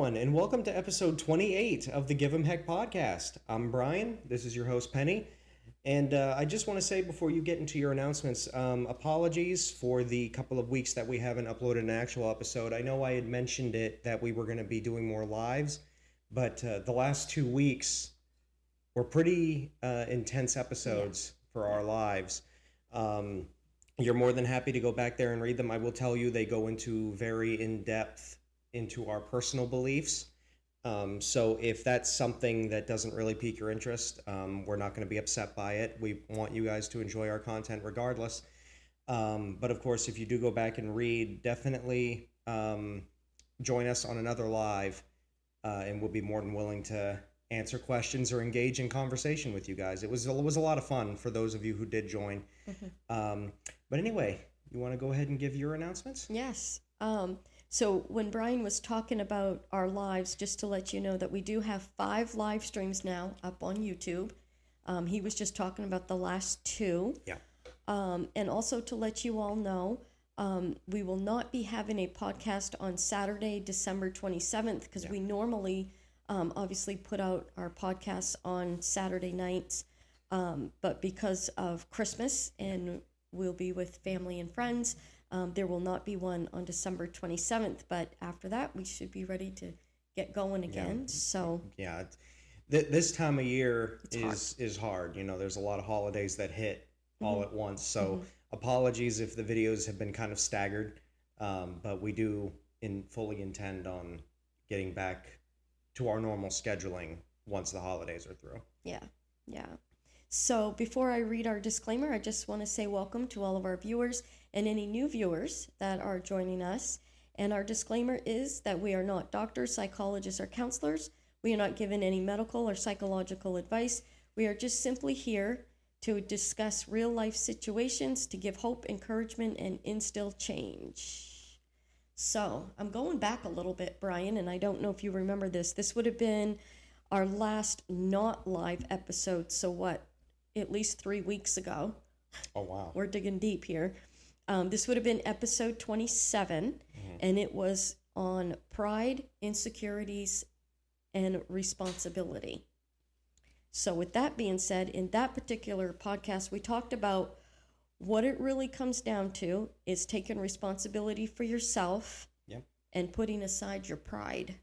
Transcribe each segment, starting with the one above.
everyone, and welcome to episode 28 of the Give 'em Heck podcast. I'm Brian. This is your host, Penny. And I just want to say before you get into your announcements, apologies for the couple of weeks that we haven't uploaded an actual episode. I know I had mentioned it that we were going to be doing more lives, but the last 2 weeks were pretty intense episodes for our lives. You're more than happy to go back there and read them. I will tell you they go into very in-depth into our personal beliefs. So if that's something that doesn't really pique your interest, we're not going to be upset by it. We want you guys to enjoy our content regardless. But of course, if you do go back and read, definitely join us on another live, and we'll be more than willing to answer questions or engage in conversation with you guys. It was a lot of fun for those of you who did join. But anyway, you want to go ahead and give your announcements? Yes. So when Brian was talking about our lives, just to let you know that we do have 5 live streams now up on YouTube. He was just talking about the last 2. Yeah. And also to let you all know, we will not be having a podcast on Saturday, December 27th, because we normally obviously put out our podcasts on Saturday nights. But because of Christmas and we'll be with family and friends, there will not be one on December 27th, but after that, we should be ready to get going again. Yeah, this time of year is hard. You know, there's a lot of holidays that hit all at once. So apologies if the videos have been kind of staggered, but we do fully intend on getting back to our normal scheduling once the holidays are through. Yeah. So before I read our disclaimer, I just want to say welcome to all of our viewers and any new viewers that are joining us. And our disclaimer is that we are not doctors, psychologists, or counselors. We are not given any medical or psychological advice. We are just simply here to discuss real life situations, to give hope, encouragement, and instill change. So I'm going back a little bit, Brian, and I don't know if you remember this. This would have been our last not live episode. So what? At least 3 weeks ago. Oh, wow. We're digging deep here. This would have been episode 27, and it was on pride, insecurities, and responsibility. So with that being said, in that particular podcast, we talked about what it really comes down to is taking responsibility for yourself and putting aside your pride.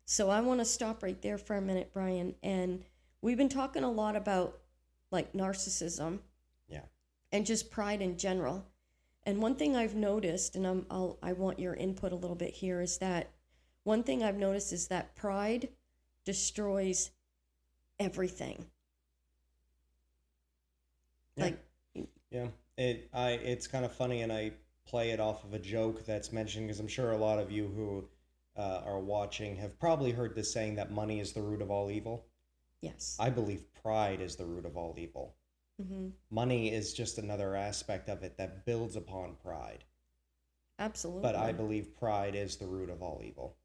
So I want to stop right there for a minute, Brian, and we've been talking a lot about like narcissism and just pride in general. And one thing I've noticed, and I want your input a little bit here, is that one thing I've noticed is that pride destroys everything. It's kind of funny, and I play it off of a joke that's mentioned because I'm sure a lot of you who are watching have probably heard this saying that money is the root of all evil. Yes. I believe pride is the root of all evil. Money is just another aspect of it that builds upon pride. Absolutely. But I believe pride is the root of all evil.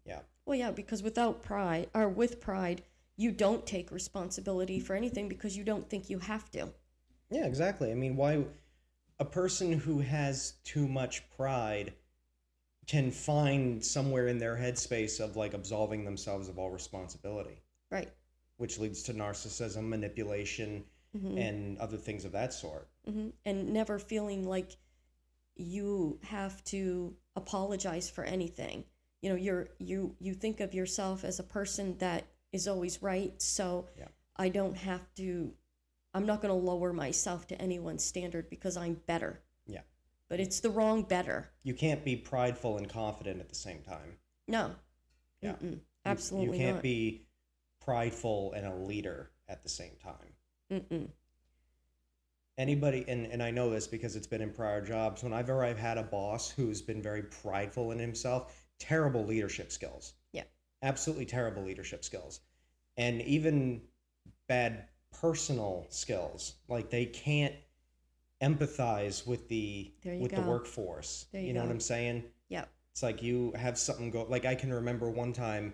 Yeah. Well, yeah, because without pride, or with pride, you don't take responsibility for anything because you don't think you have to. Yeah, exactly. I mean, why a person who has too much pride can find somewhere in their headspace of like absolving themselves of all responsibility. Right. Which leads to narcissism, manipulation, and other things of that sort. And never feeling like you have to apologize for anything. You know, you think of yourself as a person that is always right, so I'm not going to lower myself to anyone's standard because I'm better. Yeah. But it's the wrong better. You can't be prideful and confident at the same time. No. Yeah. Absolutely not. You can't be prideful and a leader at the same time. Anybody, and I know this because it's been in prior jobs, whenever I've had a boss who's been very prideful in himself, terrible leadership skills. Yeah. Absolutely terrible leadership skills. And even bad personal skills. Like they can't empathize with the workforce. You know what I'm saying? Yeah. It's like you have something go, like I can remember one time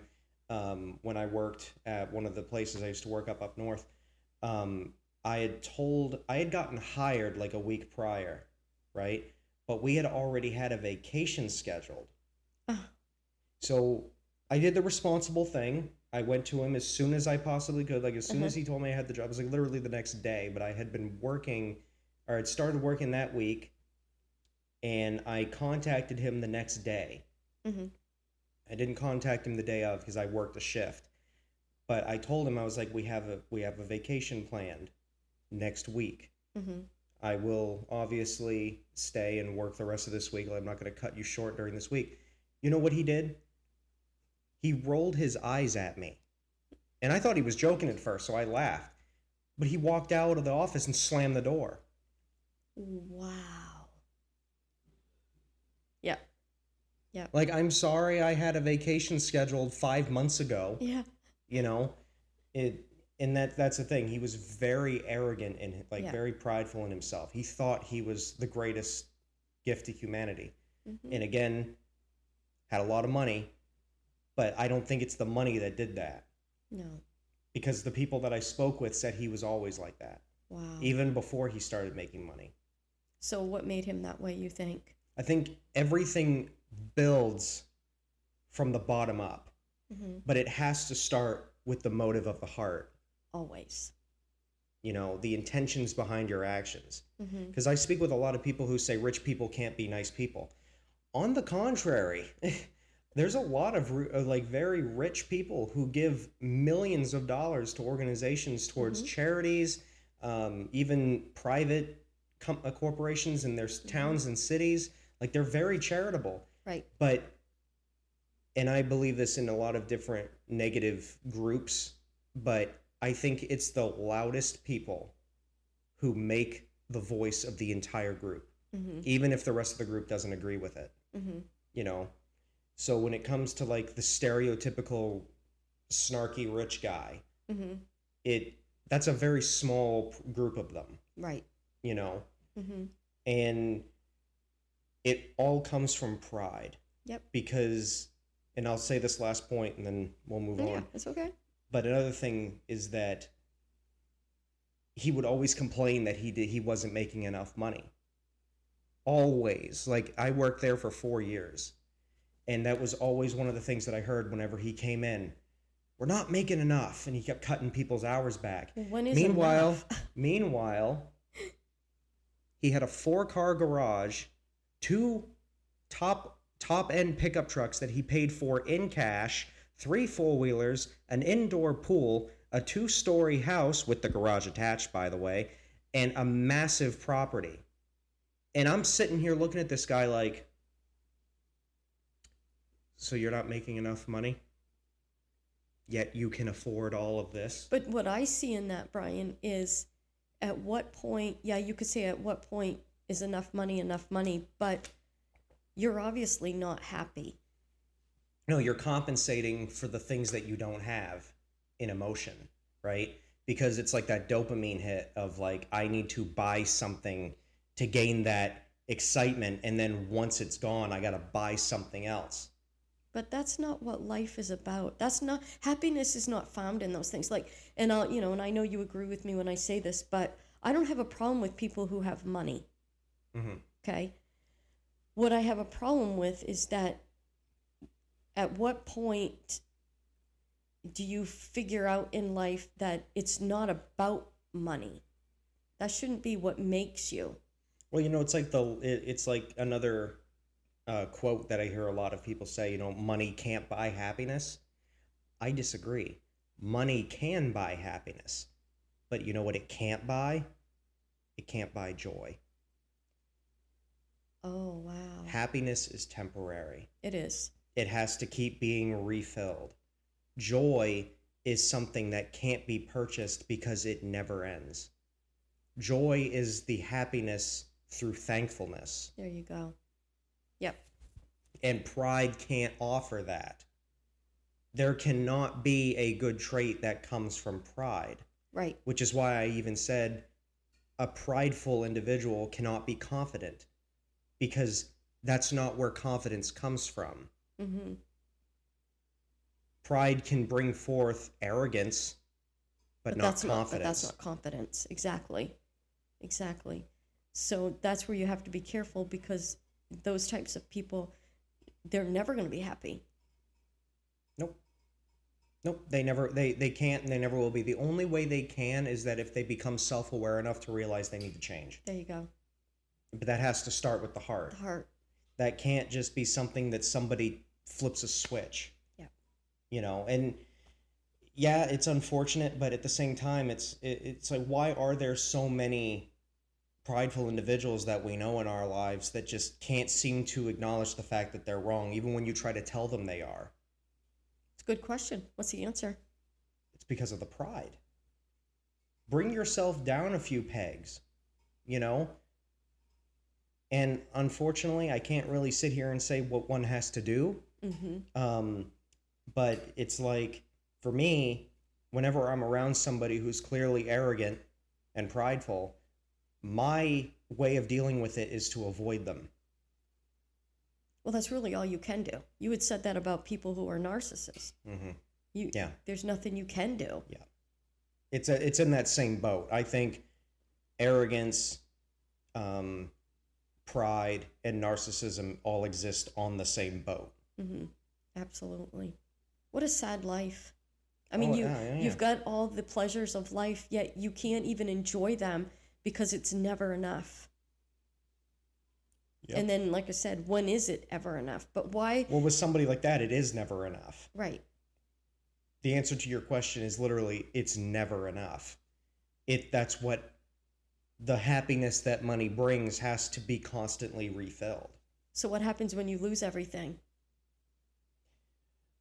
when I worked at one of the places I used to work up north, I had gotten hired like a week prior, right? But we had already had a vacation scheduled. So I did the responsible thing. I went to him as soon as I possibly could. Like as soon Uh-huh. as he told me I had the job, it was like literally the next day. But I had been working, or I'd started working that week, and I contacted him the next day. Mm-hmm. I didn't contact him the day of because I worked a shift. But I told him I was like, we have a vacation planned next week. Mm-hmm. I will obviously stay and work the rest of this week. I'm not going to cut you short during this week. You know what he did? He rolled his eyes at me. And I thought he was joking at first, so I laughed. But he walked out of the office and slammed the door. Wow. Yeah. Yeah. Like, I'm sorry I had a vacation scheduled 5 months ago. Yeah. You know, it, and that's the thing. He was very arrogant and like Yeah. very prideful in himself. He thought he was the greatest gift to humanity. Mm-hmm. And again, had a lot of money, but I don't think it's the money that did that. No. Because the people that I spoke with said he was always like that, Wow. even before he started making money. So what made him that way, you think? I think everything builds from the bottom up, Mm-hmm. but it has to start with the motive of the heart, Always. the intentions behind your actions. Mm-hmm. Because I speak with a lot of people who say rich people can't be nice people. On the contrary, there's a lot of like very rich people who give millions of dollars to organizations towards Mm-hmm. charities, even private corporations in their towns and cities. Like they're very charitable. Right. But, and I believe this in a lot of different negative groups, but I think it's the loudest people who make the voice of the entire group, Mm-hmm. even if the rest of the group doesn't agree with it. Mm-hmm. you know so when it comes to like the stereotypical snarky rich guy, Mm-hmm. it that's a very small group of them, Right. you know Mm-hmm. and it all comes from pride. Yep. Because, and I'll say this last point and then we'll move Yeah, on, it's okay. but another thing is that he would always complain that he wasn't making enough money. Always. Like I worked there for 4 years, and that was always one of the things that I heard whenever he came in. We're not making enough, and he kept cutting people's hours back. When is Meanwhile, enough? meanwhile, he had a 4-car garage, 2 top end pickup trucks that he paid for in cash, 3 4-wheelers, an indoor pool, a 2-story house with the garage attached, by the way, and a massive property. And I'm sitting here looking at this guy like, so you're not making enough money? Yet you can afford all of this? But what I see in that, Brian, is at what point, yeah, you could say at what point is enough money, but you're obviously not happy. No, you're compensating for the things that you don't have in emotion, right? Because it's like that dopamine hit of like, I need to buy something to gain that excitement, and then once it's gone, I gotta buy something else. But that's not what life is about. That's not, happiness is not found in those things. Like, and I'll, and I know you agree with me when I say this, but I don't have a problem with people who have money. Mm-hmm. Okay. What I have a problem with is that at what point do you figure out in life that it's not about money? That shouldn't be what makes you. Well, it's like it's like another quote that I hear a lot of people say, money can't buy happiness. I disagree. Money can buy happiness. But you know what it can't buy? It can't buy joy. Oh, wow. Happiness is temporary. It is. It has to keep being refilled. Joy is something that can't be purchased because it never ends. Joy is the happiness through thankfulness. There you go. Yep. And pride can't offer that. There cannot be a good trait that comes from pride. Right. Which is why I even said a prideful individual cannot be confident, because that's not where confidence comes from. Mm-hmm. Pride can bring forth arrogance, but not confidence. But that's not confidence. Exactly. Exactly. So that's where you have to be careful, because those types of people, they're never going to be happy. Nope, they can't, and they never will be. The only way they can is that if they become self-aware enough to realize they need to change. There you go. But that has to start with the heart. The heart. That can't just be something that somebody flips a switch. Yeah. You know, and yeah, it's unfortunate, but at the same time, it's like, why are there so many prideful individuals that we know in our lives that just can't seem to acknowledge the fact that they're wrong, even when you try to tell them they are? It's a good question. What's the answer? It's because of the pride. Bring yourself down a few pegs, you know? And unfortunately, I can't really sit here and say what one has to do. But it's like, for me, whenever I'm around somebody who's clearly arrogant and prideful, my way of dealing with it is to avoid them. Well, that's really all you can do. You had said that about people who are narcissists. Yeah. There's nothing you can do. Yeah. It's in that same boat. I think arrogance, pride, and narcissism all exist on the same boat. Absolutely. What a sad life. I mean, you've got all the pleasures of life, yet you can't even enjoy them because it's never enough. Yep. And then, like I said, when is it ever enough? But why? Well, with somebody like that, it is never enough. Right. The answer to your question is literally, it's never enough. That's what the happiness that money brings has to be constantly refilled. So what happens when you lose everything?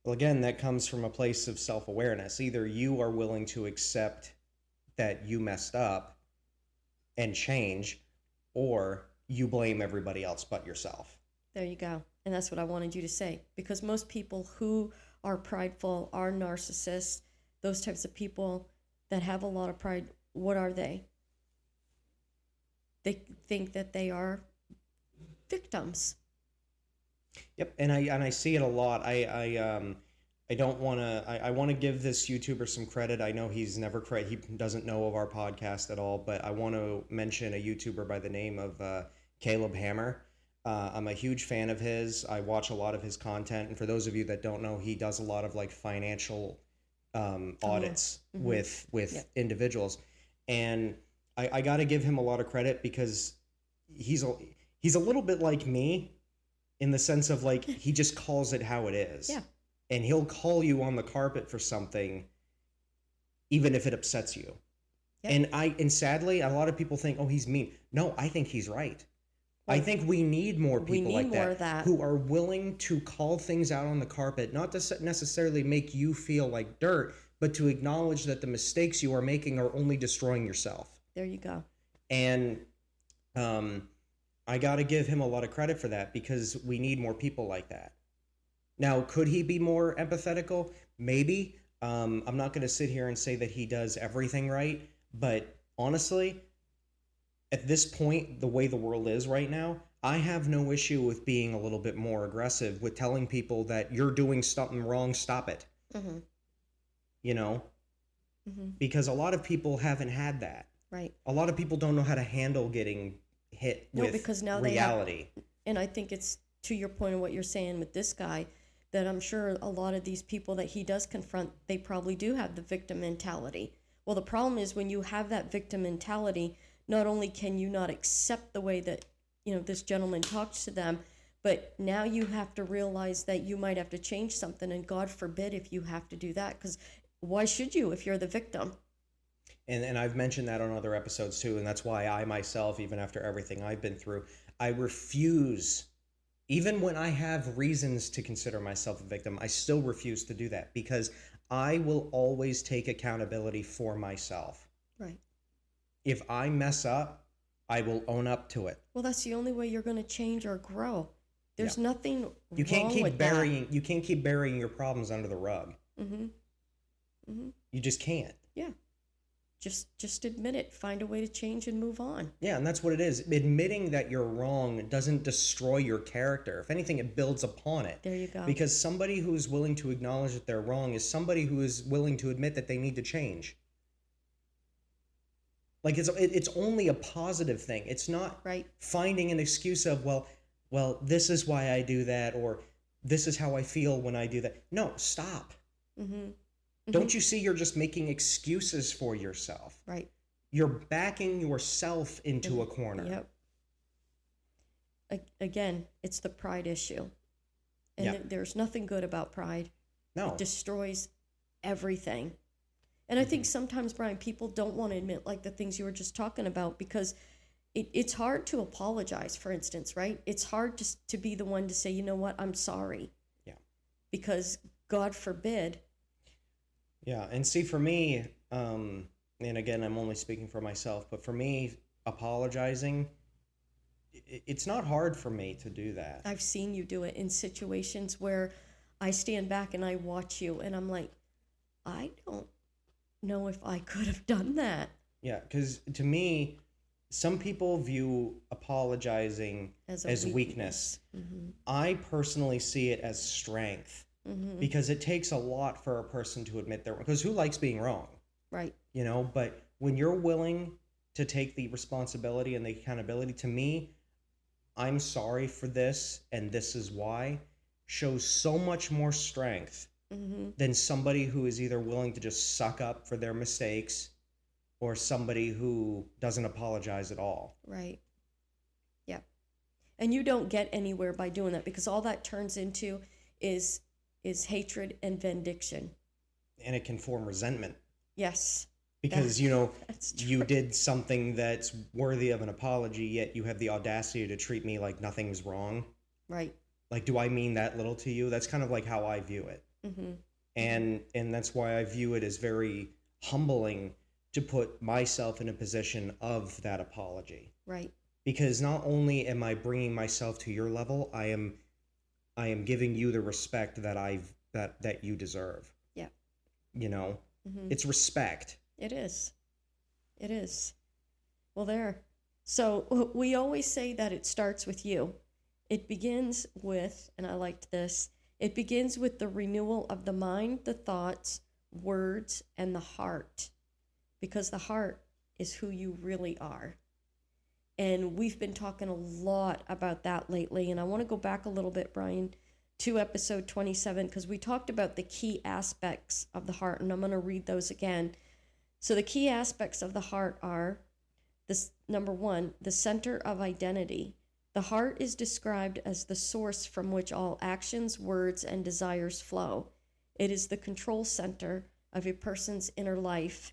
Well, again, that comes from a place of self-awareness. Either you are willing to accept that you messed up and change, or you blame everybody else but yourself. There you go. And that's what I wanted you to say. Because most people who are prideful, are narcissists, those types of people that have a lot of pride, what are they? They think that they are victims. Yep, and I see it a lot. I don't want to. I want to give this YouTuber some credit. I know he doesn't know of our podcast at all, but I want to mention a YouTuber by the name of Caleb Hammer. I'm a huge fan of his. I watch a lot of his content, and for those of you that don't know, he does a lot of like financial audits with individuals, and I got to give him a lot of credit because he's a little bit like me in the sense of like he just calls it how it is. Yeah. And he'll call you on the carpet for something even if it upsets you. Yep. And sadly, a lot of people think, "Oh, he's mean." No, I think he's right. I think we need more people like that who are willing to call things out on the carpet, not to necessarily make you feel like dirt, but to acknowledge that the mistakes you are making are only destroying yourself. There you go. And I got to give him a lot of credit for that because we need more people like that. Now, could he be more empathetical? Maybe. I'm not going to sit here and say that he does everything right, but honestly, at this point, the way the world is right now, I have no issue with being a little bit more aggressive with telling people that you're doing something wrong, stop it. You know? Because a lot of people haven't had that. Right. A lot of people don't know how to handle getting hit with because now reality. And I think it's to your point of what you're saying with this guy, that I'm sure a lot of these people that he does confront, they probably do have the victim mentality. Well, the problem is when you have that victim mentality, not only can you not accept the way that, this gentleman talks to them, but now you have to realize that you might have to change something, and God forbid if you have to do that, because why should you if you're the victim? And I've mentioned that on other episodes too, and that's why I myself, even after everything I've been through, I refuse, even when I have reasons to consider myself a victim, I still refuse to do that because I will always take accountability for myself. Right. If I mess up, I will own up to it. Well, that's the only way you're going to change or grow. There's nothing wrong with that. You can't keep burying your problems under the rug. You just can't. Yeah. Just admit it. Find a way to change and move on. Yeah, and that's what it is. Admitting that you're wrong doesn't destroy your character. If anything, it builds upon it. There you go. Because somebody who is willing to acknowledge that they're wrong is somebody who is willing to admit that they need to change. Like it's only a positive thing. It's not finding an excuse of, well, this is why I do that, or this is how I feel when I do that. No, stop. Don't you see you're just making excuses for yourself? Right. You're backing yourself into a corner. Yep. Again, it's the pride issue. And Yeah. there's nothing good about pride. No. It destroys everything. And I think sometimes, Brian, people don't want to admit like the things you were just talking about because it's hard to apologize, for instance, right? It's hard to be the one to say, you know what, I'm sorry. Yeah. Because God forbid. Yeah. And see, for me, and again, I'm only speaking for myself, but for me, apologizing, it's not hard for me to do that. I've seen you do it in situations where I stand back and I watch you and I'm like, I don't know if I could have done that. Yeah, because to me, some people view apologizing as weakness. Mm-hmm. I personally see it as strength because it takes a lot for a person to admit they're wrong. Because who likes being wrong? Right. You know, but when you're willing to take the responsibility and the accountability, to me, I'm sorry for this and this is why, shows so much more strength than somebody who is either willing to just suck up for their mistakes or somebody who doesn't apologize at all. Right. Yeah. And you don't get anywhere by doing that because all that turns into is hatred and vindication. And it can form resentment. Yes. Because, you know, that's true. you did something that's worthy of an apology, yet you have the audacity to treat me like nothing's wrong. Right. Like, do I mean that little to you? That's kind of like how I view it. And that's why I view it as very humbling to put myself in a position of that apology. Right. Because not only am I bringing myself to your level, I am giving you the respect that you deserve. Yeah. You know, it's respect. It is. It is. Well, there. So we always say that it starts with you. It begins with, and I liked this, it begins with the renewal of the mind, the thoughts, words, and the heart. Because the heart is who you really are. And we've been talking a lot about that lately. And I want to go back a little bit, Brian, to episode 27, because we talked about the key aspects of the heart. And I'm going to read those again. So the key aspects of the heart are, this, number one, the center of identity. The heart is described as the source from which all actions, words, and desires flow. It is the control center of a person's inner life.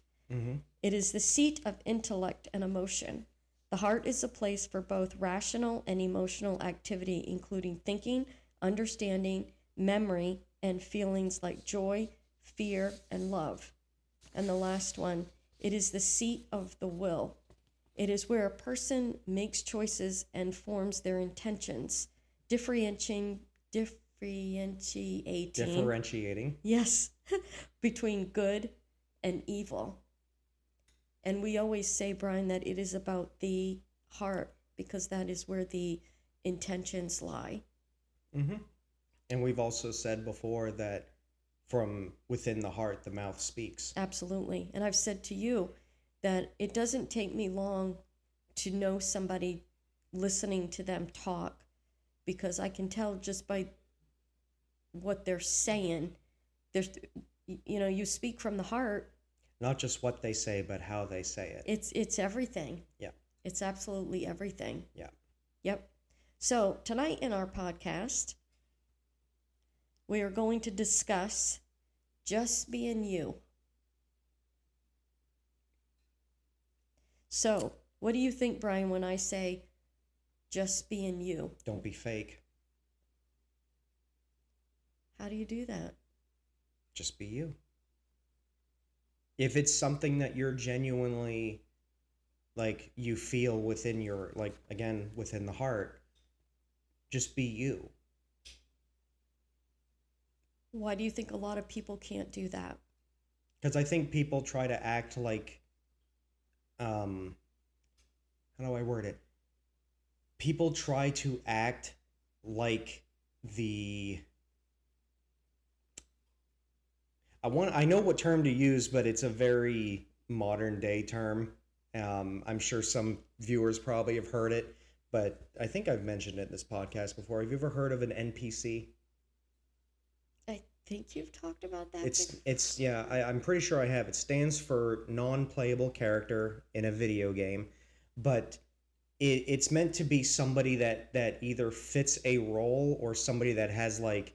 It is the seat of intellect and emotion. The heart is a place for both rational and emotional activity, including thinking, understanding, memory, and feelings like joy, fear, and love. And the last one, it is the seat of the will. It is where a person makes choices and forms their intentions, differentiating. Yes, between good and evil. And we always say, Brian, that it is about the heart because that is where the intentions lie. And we've also said before that from within the heart, the mouth speaks. Absolutely. And I've said to you that it doesn't take me long to know somebody listening to them talk because I can tell just by what they're saying. There's, you know, you speak from the heart. Not just what they say, but how they say it. It's everything. Yeah. It's absolutely everything. Yeah. Yep. So tonight in our podcast, we are going to discuss just being you. So, what do you think, Brian, when I say just being you? Don't be fake. How do you do that? Just be you. If it's something that you're genuinely, like, you feel within your, like, again, within the heart, just be you. Why do you think a lot of people can't do that? Because I think people try to act like, how do I word it? People try to act like I know what term to use, but it's a very modern day term. I'm sure some viewers probably have heard it, but I think I've mentioned it in this podcast before. Have you ever heard of an NPC? I think you've talked about that. It's yeah, I'm pretty sure I have. It stands for non-playable character in a video game, but it's meant to be somebody that either fits a role or somebody that has like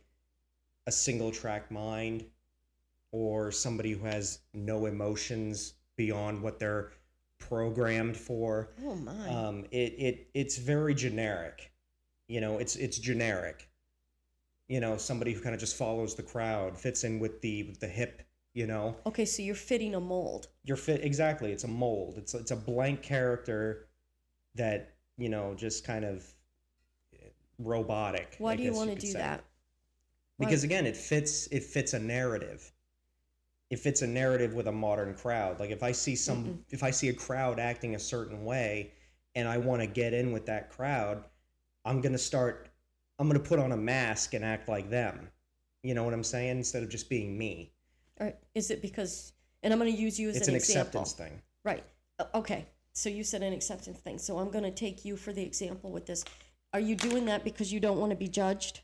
a single track mind or somebody who has no emotions beyond what they're programmed for. Oh my. It's very generic. It's generic. Somebody who kind of just follows the crowd, fits in with the hip. Okay, so you're fitting a mold. You're fit exactly. It's a mold. It's a blank character that just kind of robotic. Why I do you guess want to could do say. that? Because again, it fits a narrative. It fits a narrative with a modern crowd. Like if I see a crowd acting a certain way and I want to get in with that crowd, I'm going to put on a mask and act like them. You know what I'm saying? Instead of just being me. Or is it because, and I'm going to use you as It's an an example. acceptance thing. Right. Okay. So you said an acceptance thing. So I'm going to take you for the example with this. Are you doing that because you don't want to be judged?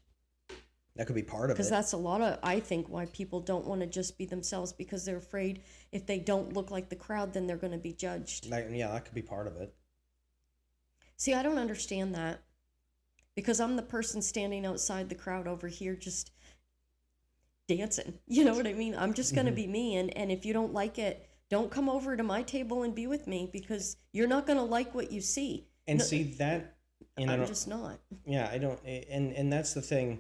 That could be part of it. Because that's a lot of, I think, why people don't want to just be themselves, because they're afraid if they don't look like the crowd, then they're going to be judged. That could be part of it. See, I don't understand that, because I'm the person standing outside the crowd over here just dancing. You know what I mean? I'm just going to be me. And if you don't like it, don't come over to my table and be with me, because you're not going to like what you see. And see that, I'm just not. Yeah, I don't. And that's the thing.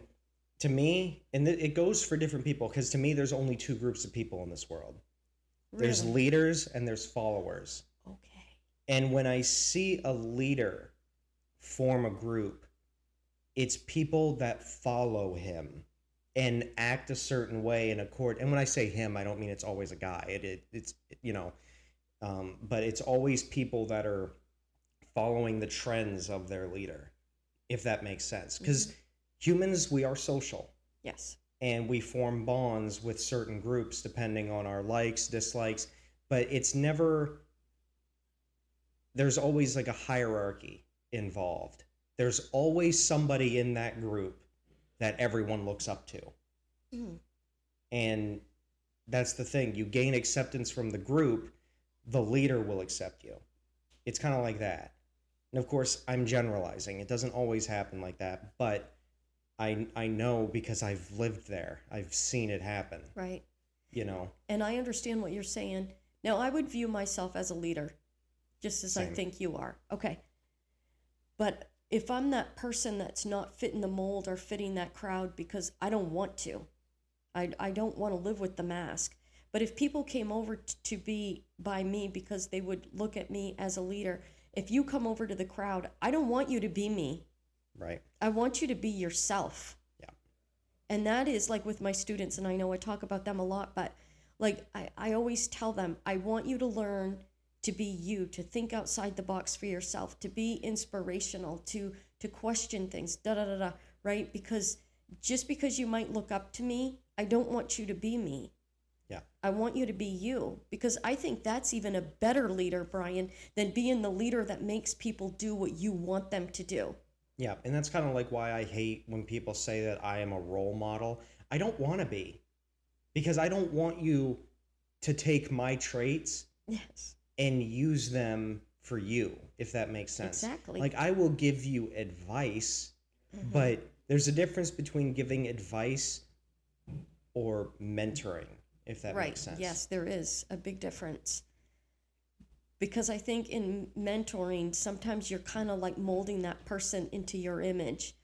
To me, and it goes for different people, because to me, there's only two groups of people in this world. Really? There's leaders and there's followers. Okay. And when I see a leader form a group, it's people that follow him and act a certain way in accord. And when I say him, I don't mean it's always a guy. It's but it's always people that are following the trends of their leader, if that makes sense. Because humans, we are social. Yes. And we form bonds with certain groups depending on our likes, dislikes. But it's never, there's always like a hierarchy involved. There's always somebody in that group that everyone looks up to. And that's the thing. You gain acceptance from the group, the leader will accept you. It's kind of like that. And of course, I'm generalizing. It doesn't always happen like that, but I know because I've lived there. I've seen it happen. Right. And I understand what you're saying. Now, I would view myself as a leader, just as Same. I think you are. Okay. But if I'm that person that's not fitting the mold or fitting that crowd because I don't want to, I don't want to live with the mask. But if people came over to be by me because they would look at me as a leader, if you come over to the crowd, I don't want you to be me. Right. I want you to be yourself. Yeah. And that is like with my students, and I know I talk about them a lot, but like I always tell them, I want you to learn to be you, to think outside the box for yourself, to be inspirational, to question things, right? Because just because you might look up to me, I don't want you to be me. Yeah. I want you to be you, because I think that's even a better leader, Brian, than being the leader that makes people do what you want them to do. Yeah, and that's kind of like why I hate when people say that I am a role model. I don't want to be, because I don't want you to take my traits Yes. and use them for you, if that makes sense. Exactly. Like, I will give you advice, but there's a difference between giving advice or mentoring, if that makes sense. Yes, there is a big difference. Because I think in mentoring, sometimes you're kind of like molding that person into your image.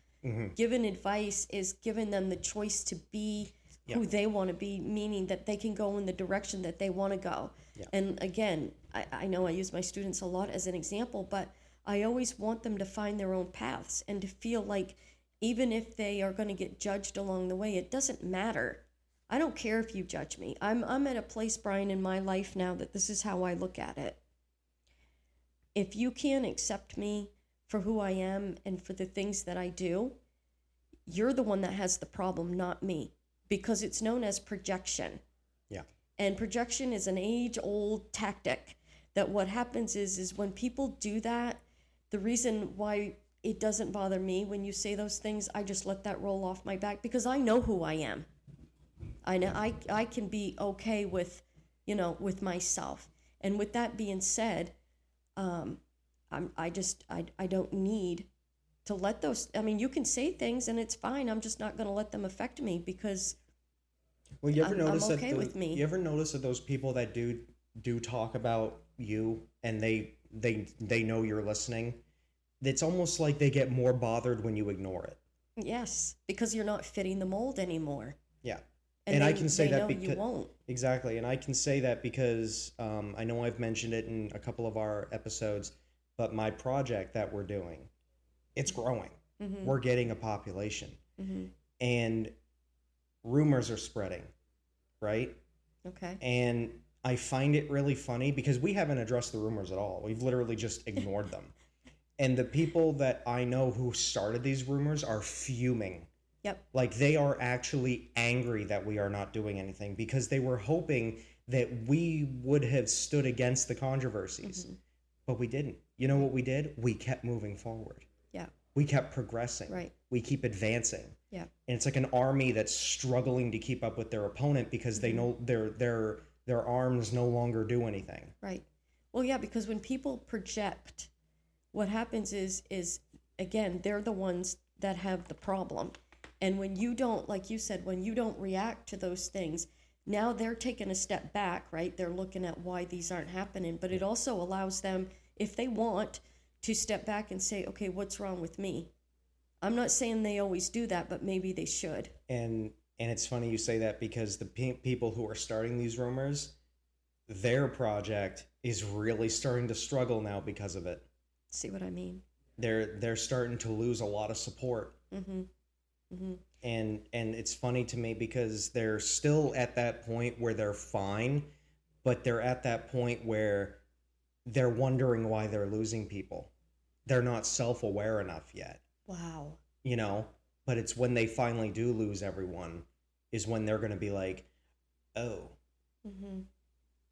Giving advice is giving them the choice to be who they want to be, meaning that they can go in the direction that they want to go. Yeah. And again, I know I use my students a lot as an example, but I always want them to find their own paths and to feel like even if they are going to get judged along the way, it doesn't matter. I don't care if you judge me. I'm at a place, Brian, in my life now that this is how I look at it. If you can't accept me for who I am and for the things that I do, you're the one that has the problem, not me, because it's known as projection. Yeah. And projection is an age-old tactic that what happens is when people do that, the reason why it doesn't bother me when you say those things, I just let that roll off my back because I know who I am. I know I can be okay with, with myself. And with that being said, I don't need to let those, I mean, you can say things and it's fine. I'm just not going to let them affect me because Well, you ever I'm notice okay with me. you ever notice that those people that do talk about you and they know you're listening, it's almost like they get more bothered when you ignore it. Yes, because you're not fitting the mold anymore. Yeah. And I can say they that know because you won't. exactly, and I can say that because I know I've mentioned it in a couple of our episodes, but my project that we're doing, it's growing. Mm-hmm. We're getting a population, Mm-hmm. and rumors are spreading, right? Okay. And I find it really funny because we haven't addressed the rumors at all. We've literally just ignored them. And the people that I know who started these rumors are fuming. Yep. Like they are actually angry that we are not doing anything because they were hoping that we would have stood against the controversies. Mm-hmm. But we didn't. You know what we did? We kept moving forward. Yeah. We kept progressing. Right. We keep advancing. Yeah. And it's like an army that's struggling to keep up with their opponent because they know their arms no longer do anything. Right. Well, yeah, because when people project, what happens is again, they're the ones that have the problem. And when you don't, like you said, when you don't react to those things, now they're taking a step back, right? They're looking at why these aren't happening. But it also allows them, if they want, to step back and say, okay, what's wrong with me? I'm not saying they always do that, but maybe they should. And it's funny you say that because the people who are starting these rumors, their project is really starting to struggle now because of it. See what I mean? They're starting to lose a lot of support. Mm-hmm. Mm-hmm. And it's funny to me because they're still at that point where they're fine, but they're at that point where they're wondering why they're losing people. They're not self-aware enough yet. Wow. But it's when they finally do lose everyone is when they're going to be like, oh, mm-hmm.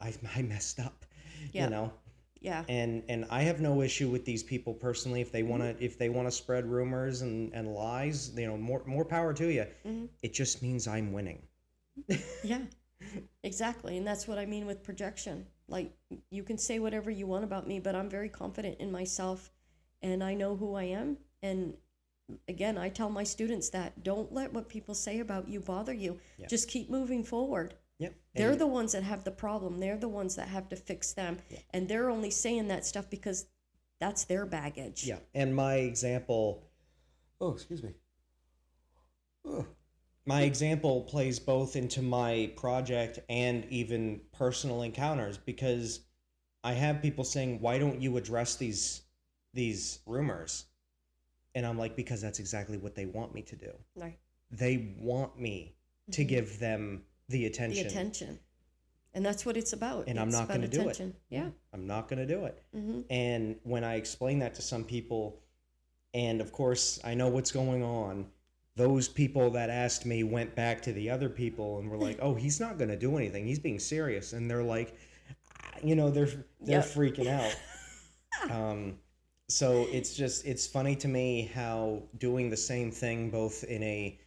I messed up, Yeah. Yeah. And I have no issue with these people personally. If they want to spread rumors and lies, more power to you. Mm-hmm. It just means I'm winning. Yeah, exactly. And that's what I mean with projection. Like, you can say whatever you want about me, but I'm very confident in myself and I know who I am. And again, I tell my students that don't let what people say about you bother you. Yeah. Just keep moving forward. Yep. They're the ones that have the problem. They're the ones that have to fix them. Yeah. And they're only saying that stuff because that's their baggage. Yeah. And my example, excuse me. My example plays both into my project and even personal encounters because I have people saying, why don't you address these rumors? And I'm like, because that's exactly what they want me to do. Right. They want me to give them the attention. The attention. And that's what it's about. And I'm not going to do it. Yeah. I'm not going to do it. Mm-hmm. And when I explain that to some people, and of course I know what's going on, those people that asked me went back to the other people and were like, oh, he's not going to do anything. He's being serious. And they're like, they're freaking out. So it's funny to me how doing the same thing both in a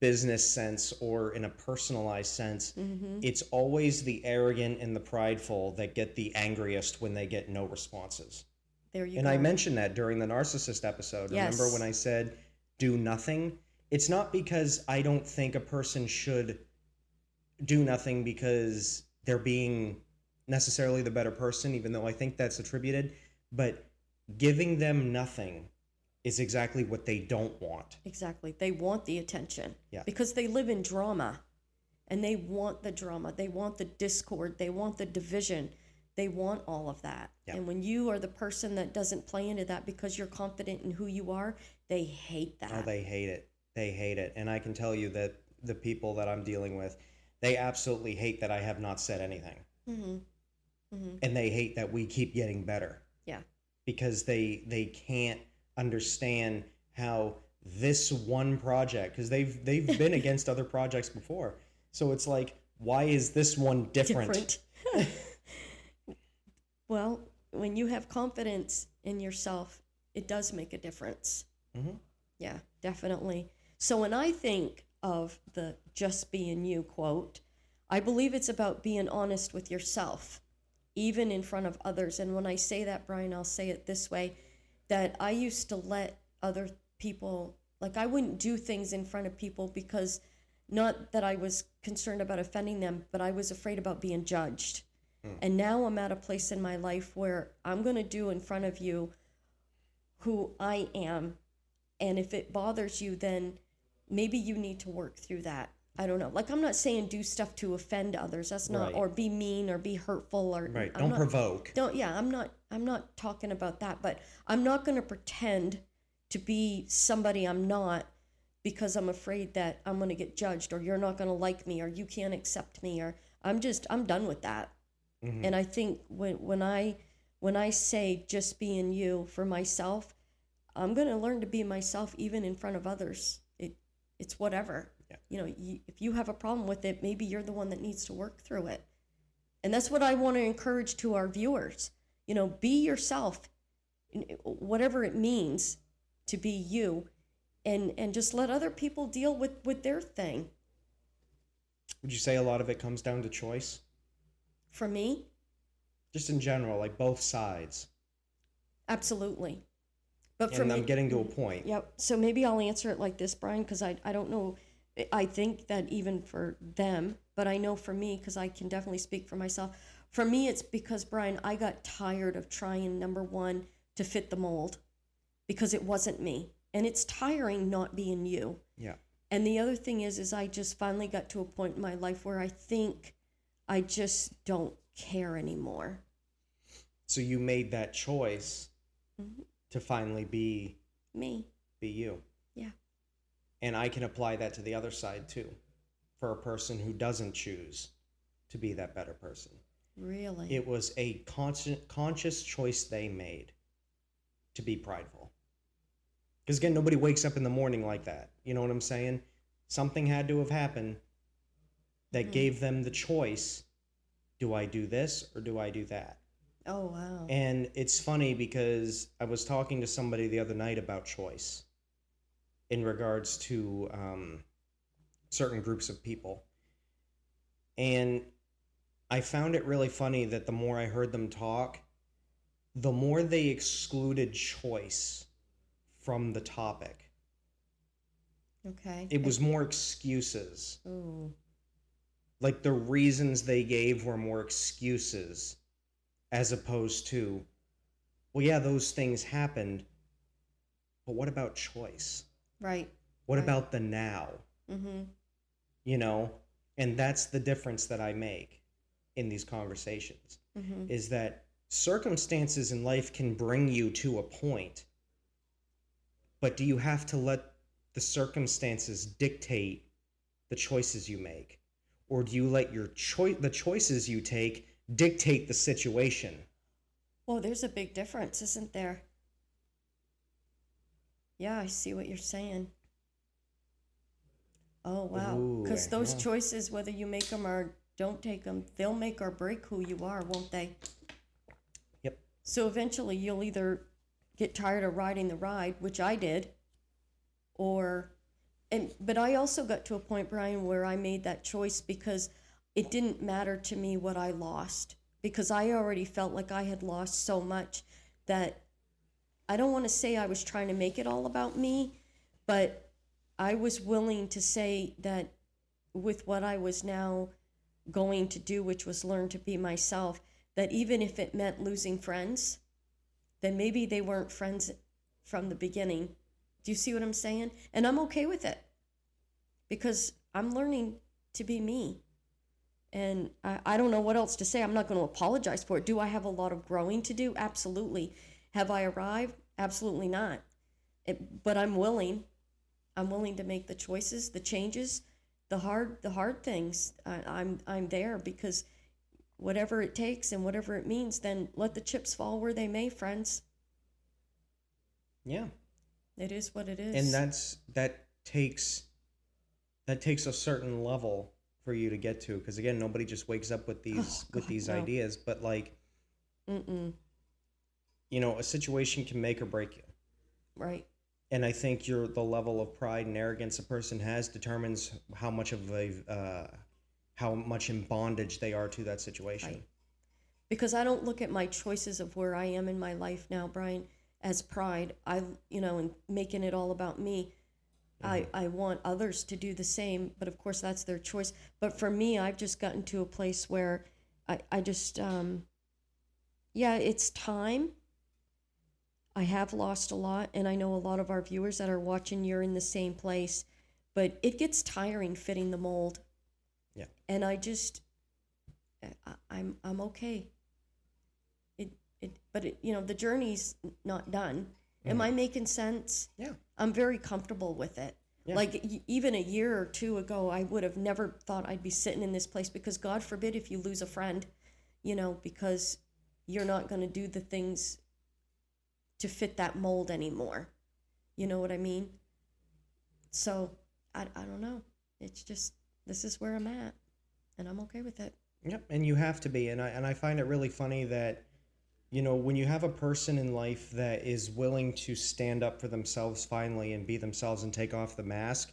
business sense or in a personalized sense, mm-hmm. it's always the arrogant and the prideful that get the angriest when they get no responses. There you go. And I mentioned that during the narcissist episode. Yes. Remember when I said do nothing? It's not because I don't think a person should do nothing because they're being necessarily the better person, even though I think that's attributed, but giving them nothing is exactly what they don't want. Exactly. They want the attention. Yeah. Because they live in drama and they want the drama. They want the discord. They want the division. They want all of that. Yeah. And when you are the person that doesn't play into that because you're confident in who you are, they hate that. Oh, they hate it. They hate it. And I can tell you that the people that I'm dealing with, they absolutely hate that I have not said anything. Mm-hmm. Mm-hmm. And they hate that we keep getting better. Yeah. Because they can't understand how this one project, because they've been against other projects before, so it's like, why is this one different? Well, when you have confidence in yourself, it does make a difference. Mm-hmm. Yeah, definitely. So when I think of the just being you quote. I believe it's about being honest with yourself, even in front of others. And when I say that, Brian, I'll say it this way, that I used to let other people, like I wouldn't do things in front of people because not that I was concerned about offending them, but I was afraid about being judged. And now I'm at a place in my life where I'm going to do in front of you who I am. And if it bothers you, then maybe you need to work through that. I don't know. Like, I'm not saying do stuff to offend others. That's not, Right. or be mean or be hurtful or Right. I'm Don't not, provoke. I'm not talking about that, but I'm not going to pretend to be somebody I'm not because I'm afraid that I'm going to get judged or you're not going to like me or you can't accept me or I'm done with that. Mm-hmm. And I think when I say just being you for myself, I'm going to learn to be myself even in front of others. It's whatever. Yeah. You know, if you have a problem with it, maybe you're the one that needs to work through it. And that's what I want to encourage to our viewers. You know, be yourself, whatever it means to be you, and just let other people deal with their thing. Would you say a lot of it comes down to choice? For me, Just in general, like both sides. absolutely. But for And me, I'm getting to a point. Yep. So maybe I'll answer it like this, Brian, because I don't know. I think that even for them, but I know for me, because I can definitely speak for myself. For me, it's because, Brian, I got tired of trying, number one, to fit the mold because it wasn't me. And it's tiring not being you. Yeah. And the other thing is I just finally got to a point in my life where I think I just don't care anymore. So you made that choice to finally be Me. you. Yeah. And I can apply that to the other side too, for a person who doesn't choose to be that better person. Really? It was a conscious choice they made to be prideful. Because again, nobody wakes up in the morning like that. You know what I'm saying? Something had to have happened that gave them the choice. Do I do this or do I do that? Oh, wow. And it's funny because I was talking to somebody the other night about choice in regards to certain groups of people. And I found it really funny that the more I heard them talk, the more they excluded choice from the topic. Okay. It was more excuses. Ooh. Like the reasons they gave were more excuses as opposed to, well, yeah, those things happened, but what about choice? Right. What Right. about the now? Mm-hmm. You know, and that's the difference that I make in these conversations, is that circumstances in life can bring you to a point, but do you have to let the circumstances dictate the choices you make? Or do you let the choices you take dictate the situation? Well, there's a big difference, isn't there? Yeah, I see what you're saying. Oh, wow. Ooh, Because those yeah. choices, whether you make them or don't take them, they'll make or break who you are, won't they? Yep. So eventually you'll either get tired of riding the ride, which I did, but I also got to a point, Brian, where I made that choice because it didn't matter to me what I lost, because I already felt like I had lost so much that I don't want to say I was trying to make it all about me, but I was willing to say that with what I was now going to do, which was learn to be myself, that even if it meant losing friends, then maybe they weren't friends from the beginning. Do you see what I'm saying? And I'm okay with it because I'm learning to be me. And I don't know what else to say. I'm not going to apologize for it. Do I have a lot of growing to do? Absolutely. Have I arrived? Absolutely not. But I'm willing. I'm willing to make the choices, the changes, the hard things. I'm there because whatever it takes and whatever it means, then let the chips fall where they may, friends. Yeah. It is what it is. And that takes a certain level for you to get to, because again, nobody just wakes up with these no. ideas, but like, Mm-mm. you know, a situation can make or break you. Right. And I think the level of pride and arrogance a person has determines how much of how much in bondage they are to that situation. Right. Because I don't look at my choices of where I am in my life now, Brian, as pride. And making it all about me. I want others to do the same, but of course that's their choice. But for me, I've just gotten to a place where I just, yeah, it's time. I have lost a lot, and I know a lot of our viewers that are watching, you're in the same place, but it gets tiring fitting the mold. Yeah. And I'm okay. But the journey's not done. Am I making sense? Yeah. I'm very comfortable with it. Yeah. Like even a year or two ago, I would have never thought I'd be sitting in this place, because God forbid if you lose a friend, because you're not going to do the things to fit that mold anymore. You know what I mean? So I don't know. It's just, this is where I'm at, and I'm okay with it. Yep. And you have to be. And I find it really funny that, when you have a person in life that is willing to stand up for themselves finally and be themselves and take off the mask,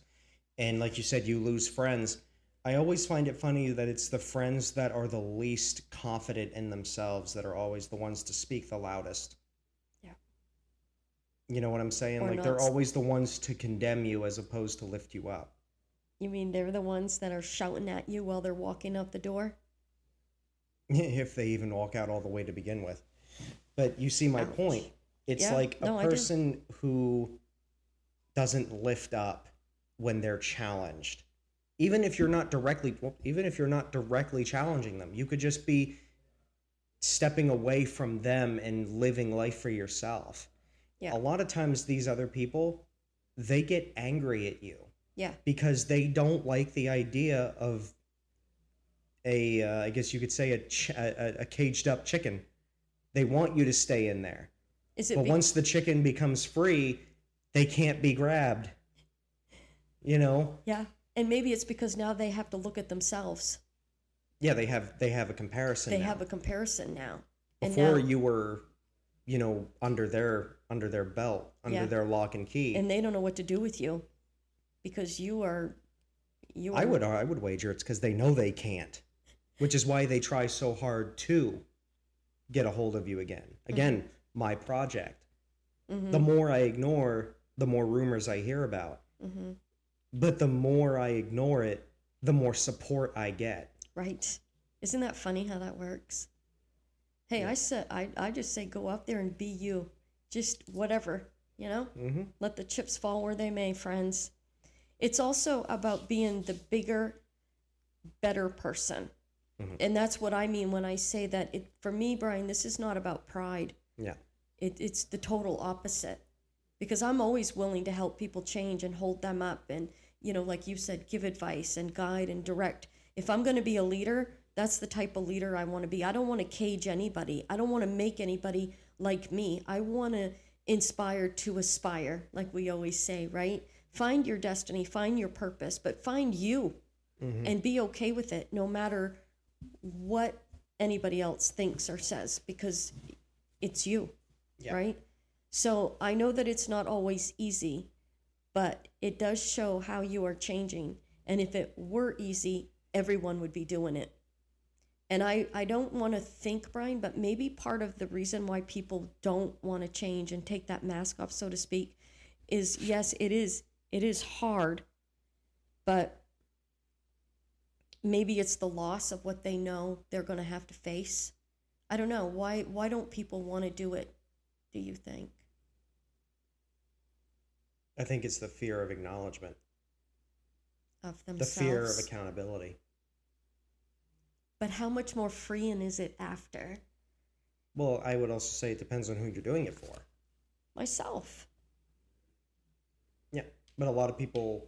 and like you said, you lose friends, I always find it funny that it's the friends that are the least confident in themselves that are always the ones to speak the loudest. Yeah. You know what I'm saying? Or Like, not. they're always the ones to condemn you as opposed to lift you up. You mean they're the ones that are shouting at you while they're walking out the door? If they even walk out all the way to begin with. But you see my Ouch. point. It's Yeah, like a no, I do. person who doesn't lift up when they're challenged. Even if you're not directly challenging them, you could just be stepping away from them and living life for yourself. Yeah. A lot of times these other people, they get angry at you Yeah. because they don't like the idea of I guess you could say a caged up chicken. They want you to stay in there. But once the chicken becomes free, they can't be grabbed. Yeah. And maybe it's because now they have to look at themselves. Yeah, they have a comparison They now. have a comparison now. Before you were, under their belt, under their lock and key. And they don't know what to do with you, because you are. I would wager it's because they know they can't, which is why they try so hard to get a hold of you again. Again, my project. Mm-hmm. The more I ignore, the more rumors I hear about. Mm-hmm. But the more I ignore it, the more support I get. Right. Isn't that funny how that works? Hey, yeah. I just say go out there and be you. Just whatever, Mm-hmm. Let the chips fall where they may, friends. It's also about being the bigger, better person. Mm-hmm. And that's what I mean when I say that. For me, Brian, this is not about pride. Yeah. It's the total opposite. Because I'm always willing to help people change and hold them up and, like you said, give advice and guide and direct. If I'm going to be a leader, that's the type of leader I want to be. I don't want to cage anybody. I don't want to make anybody like me. I want to inspire to aspire, like we always say, right? Find your destiny, find your purpose, but find you, and be okay with it, no matter what anybody else thinks or says, because it's you, right? So I know that it's not always easy, but it does show how you are changing. And if it were easy, everyone would be doing it. And I don't want to think, Brian, but maybe part of the reason why people don't want to change and take that mask off, so to speak, is, yes, it is hard, but maybe it's the loss of what they know they're going to have to face. I don't know. Why don't people want to do it, do you think? I think it's the fear of acknowledgement. Of themselves. The fear of accountability. But how much more freeing is it after? Well, I would also say it depends on who you're doing it for. Myself. Yeah, but a lot of people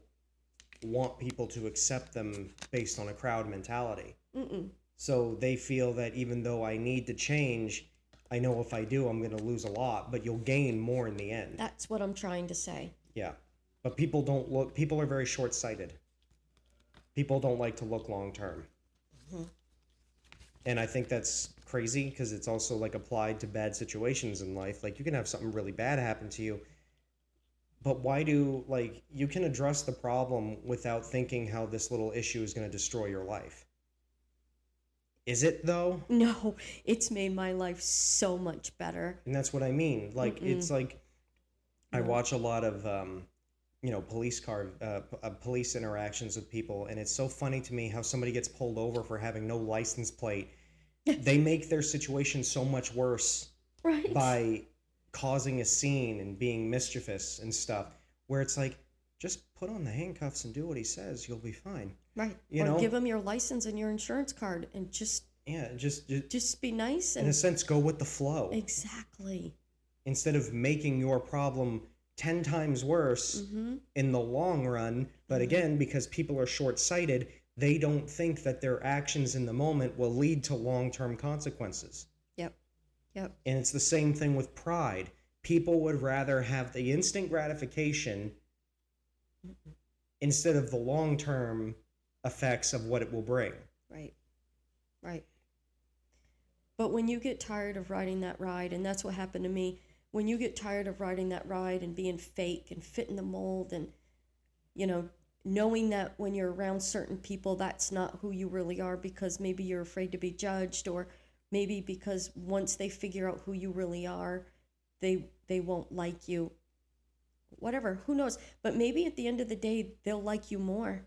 want people to accept them based on a crowd mentality. Mm-mm. So they feel that even though I need to change, I know if I do, I'm going to lose a lot, but you'll gain more in the end. That's what I'm trying to say. Yeah, but people are very short-sighted. People don't like to look long-term. Mm-hmm. And I think that's crazy because it's also like applied to bad situations in life. Like you can have something really bad happen to you, But why do, like, you can address the problem without thinking how this little issue is going to destroy your life. Is it though? No, it's made my life so much better. And that's what I mean. Like, it's like I No. watch a lot of police interactions with people, and it's so funny to me how somebody gets pulled over for having no license plate. They make their situation so much worse Right. by causing a scene and being mischievous and stuff, where it's like, just put on the handcuffs and do what he says, you'll be fine. Right. You or know? give them your license and your insurance card and just Yeah, just be nice in and a sense, go with the flow. exactly. Instead of making your problem 10 times worse in the long run. But again, because people are short-sighted, they don't think that their actions in the moment will lead to long-term consequences. Yep. Yep. And it's the same thing with pride. People would rather have the instant gratification instead of the long-term effects of what it will bring. Right. Right. But when you get tired of riding that ride, and that's what happened to me, when you get tired of riding that ride and being fake and fitting the mold and, knowing that when you're around certain people, that's not who you really are because maybe you're afraid to be judged, or maybe because once they figure out who you really are, they won't like you. Whatever, who knows? But maybe at the end of the day, they'll like you more.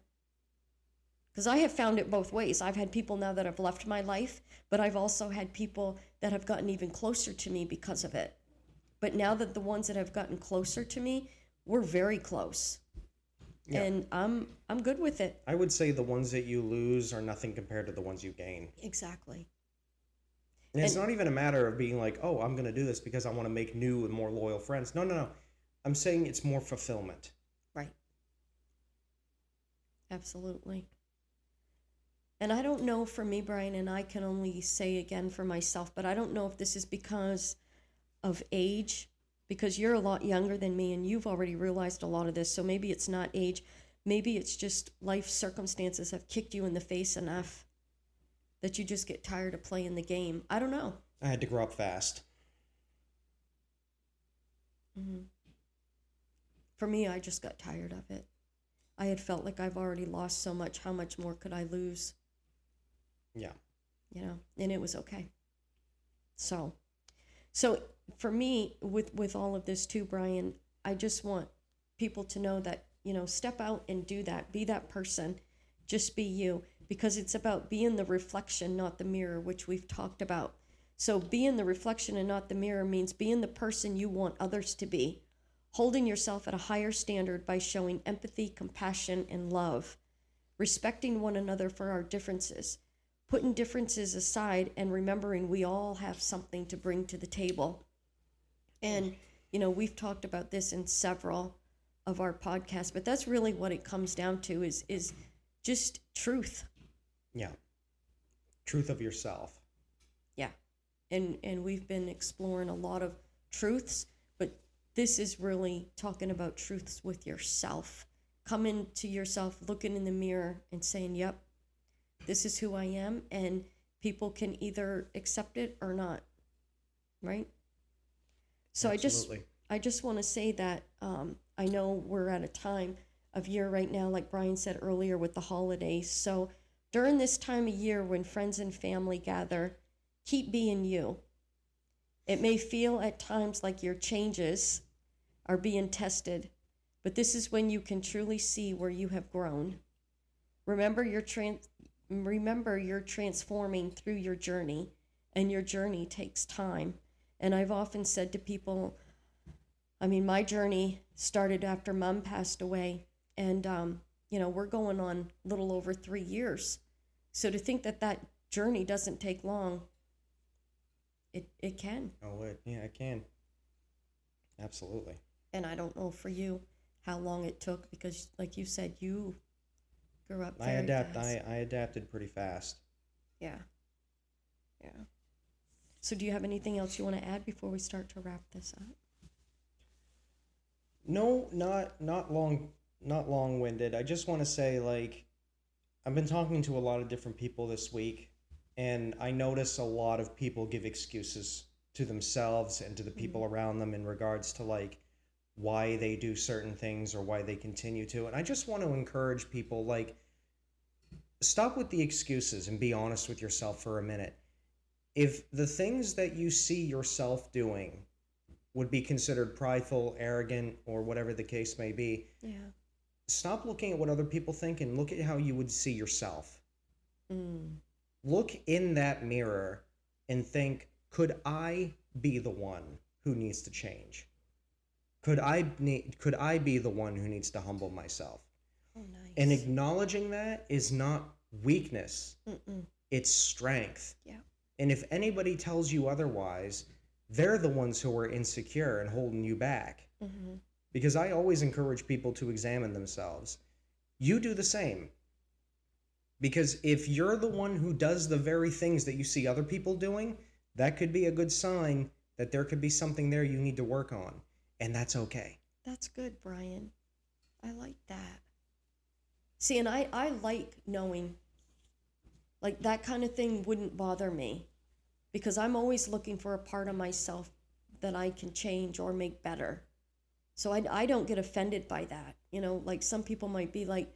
Because I have found it both ways. I've had people now that have left my life, but I've also had people that have gotten even closer to me because of it. But now that the ones that have gotten closer to me, we're very close. Yeah. And I'm good with it. I would say the ones that you lose are nothing compared to the ones you gain. Exactly. And it's not even a matter of being like, oh, I'm going to do this because I want to make new and more loyal friends. No. I'm saying it's more fulfillment. Right. Absolutely. And I don't know for me, Brian, and I can only say again for myself, but I don't know if this is because of age, because you're a lot younger than me and you've already realized a lot of this. So maybe it's not age. Maybe it's just life circumstances have kicked you in the face enough that you just get tired of playing the game. I don't know. I had to grow up fast. Mm-hmm. For me, I just got tired of it. I had felt like I've already lost so much. How much more could I lose? Yeah. And it was okay. So for me, with all of this too, Brian, I just want people to know that, step out and do that. Be that person. Just be you. Because it's about being the reflection, not the mirror, which we've talked about. So being the reflection and not the mirror means being the person you want others to be. Holding yourself at a higher standard by showing empathy, compassion, and love. Respecting one another for our differences. Putting differences aside and remembering we all have something to bring to the table. And, we've talked about this in several of our podcasts, but that's really what it comes down to is just truth. Yeah. Truth of yourself. Yeah. And we've been exploring a lot of truths, but this is really talking about truths with yourself. Coming to yourself, looking in the mirror and saying, yep, this is who I am, and people can either accept it or not, right? So Absolutely. I just want to say that I know we're at a time of year right now, like Brian said earlier, with the holidays. So during this time of year when friends and family gather, keep being you. It may feel at times like your changes are being tested, but this is when you can truly see where you have grown. Remember you're transforming through your journey, and your journey takes time. And I've often said to people, my journey started after Mom passed away, and we're going on a little over 3 years. So to think that journey doesn't take long, it can. Oh, it can. Absolutely. And I don't know for you how long it took, because like you said, you grew up very fast. I adapted pretty fast. Yeah. So do you have anything else you want to add before we start to wrap this up? No, not long-winded. I just want to say, like, I've been talking to a lot of different people this week, and I notice a lot of people give excuses to themselves and to the people around them in regards to, like, why they do certain things or why they continue to. And I just want to encourage people, like, stop with the excuses and be honest with yourself for a minute. If the things that you see yourself doing would be considered prideful, arrogant, or whatever the case may be, Yeah. stop looking at what other people think and look at how you would see yourself. Mm. Look in that mirror and think, could I be the one who needs to change? Could I be the one who needs to humble myself? Oh, nice. And acknowledging that is not weakness. Mm-mm. It's strength. Yeah. And if anybody tells you otherwise, they're the ones who are insecure and holding you back. Mm-hmm. Because I always encourage people to examine themselves. You do the same. Because if you're the one who does the very things that you see other people doing, that could be a good sign that there could be something there you need to work on. And that's okay. That's good, Brian. I like that. See, and I like knowing, like, that kind of thing wouldn't bother me, because I'm always looking for a part of myself that I can change or make better. So I don't get offended by that. You know, like, some people might be like,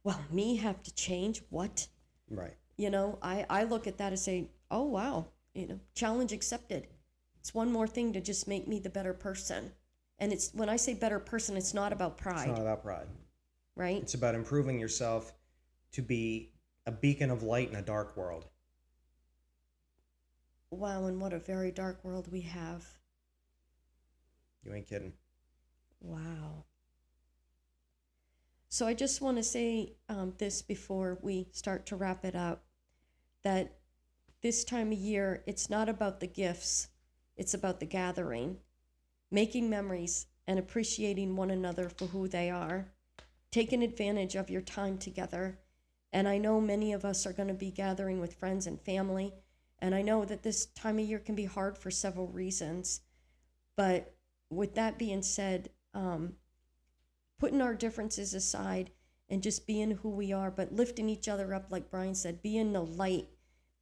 well, me have to change? What? Right. You know, I look at that and say, oh, wow, you know, challenge accepted. It's one more thing to just make me the better person. And it's, when I say better person, it's not about pride. It's not about pride. Right? It's about improving yourself to be a beacon of light in a dark world. Wow, and what a very dark world we have. You ain't kidding. Wow. So I just want to say this before we start to wrap it up, that this time of year, it's not about the gifts, it's about the gathering, making memories and appreciating one another for who they are, taking advantage of your time together. And I know many of us are going to be gathering with friends and family, and I know that this time of year can be hard for several reasons. But with that being said, putting our differences aside and just being who we are, but lifting each other up, like Brian said, being the light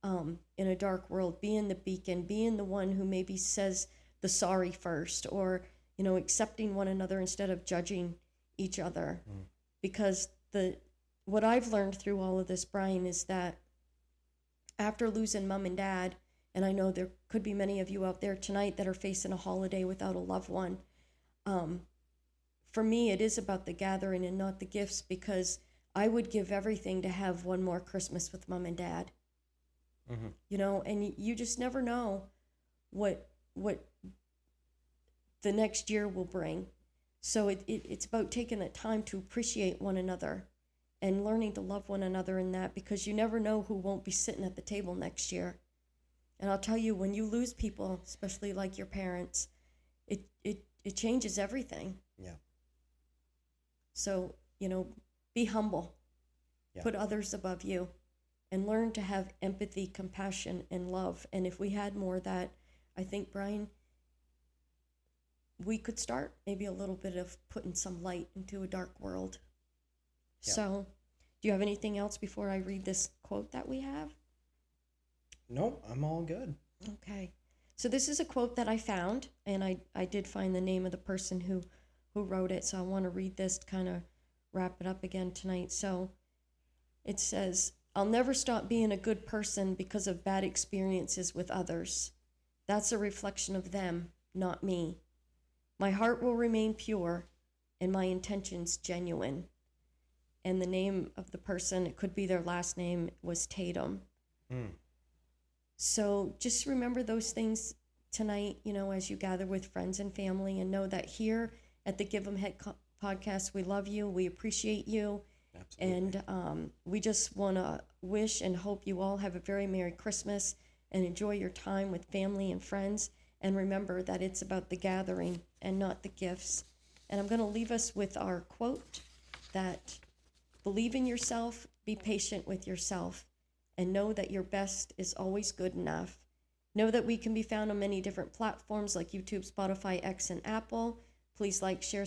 in a dark world, being the beacon, being the one who maybe says the sorry first, or, you know, accepting one another instead of judging each other. Because what I've learned through all of this, Brian, is that after losing mom and dad, and I know there could be many of you out there tonight that are facing a holiday without a loved one, for me, it is about the gathering and not the gifts, because I would give everything to have one more Christmas with mom and dad. Mm-hmm. You know, and you just never know what the next year will bring. So it's about taking that time to appreciate one another and learning to love one another in that, because you never know who won't be sitting at the table next year. And I'll tell you, when you lose people, especially like your parents, it changes everything. Yeah. So, you know, be humble. Yeah. Put others above you, and learn to have empathy, compassion, and love. And if we had more of that, I think, Brian, we could start maybe a little bit of putting some light into a dark world. Yeah. So, do you have anything else before I read this quote that we have? Nope, I'm all good. Okay. So this is a quote that I found, and I did find the name of the person who wrote it, so I want to read this to kind of wrap it up again tonight. So it says, "I'll never stop being a good person because of bad experiences with others. That's a reflection of them, not me. My heart will remain pure and my intentions genuine." And the name of the person, it could be their last name, was Tatum. So just remember those things tonight, you know, as you gather with friends and family, and know that here at the Give 'em Heck podcast, we love you, we appreciate you. Absolutely. And we just want to wish and hope you all have a very Merry Christmas and enjoy your time with family and friends. And remember that it's about the gathering and not the gifts. And I'm going to leave us with our quote that believe in yourself, be patient with yourself, and know that your best is always good enough. Know that we can be found on many different platforms like YouTube, Spotify, X, and Apple. Please like, share,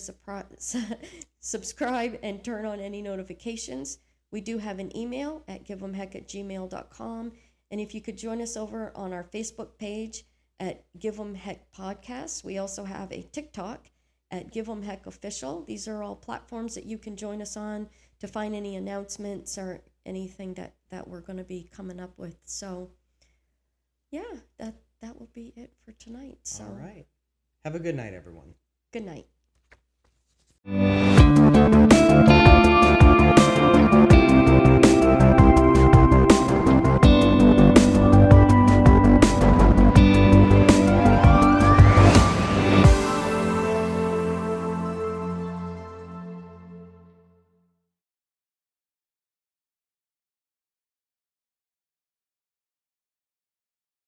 subscribe, and turn on any notifications. We do have an email at giveemheck@gmail.com. And if you could join us over on our Facebook page at Give 'em Heck Podcast. We also have a TikTok at Give 'em Heck Official. These are all platforms that you can join us on to find any announcements or anything that we're going to be coming up with. So, yeah, that will be it for tonight. So, All right. Have a good night, everyone. good night.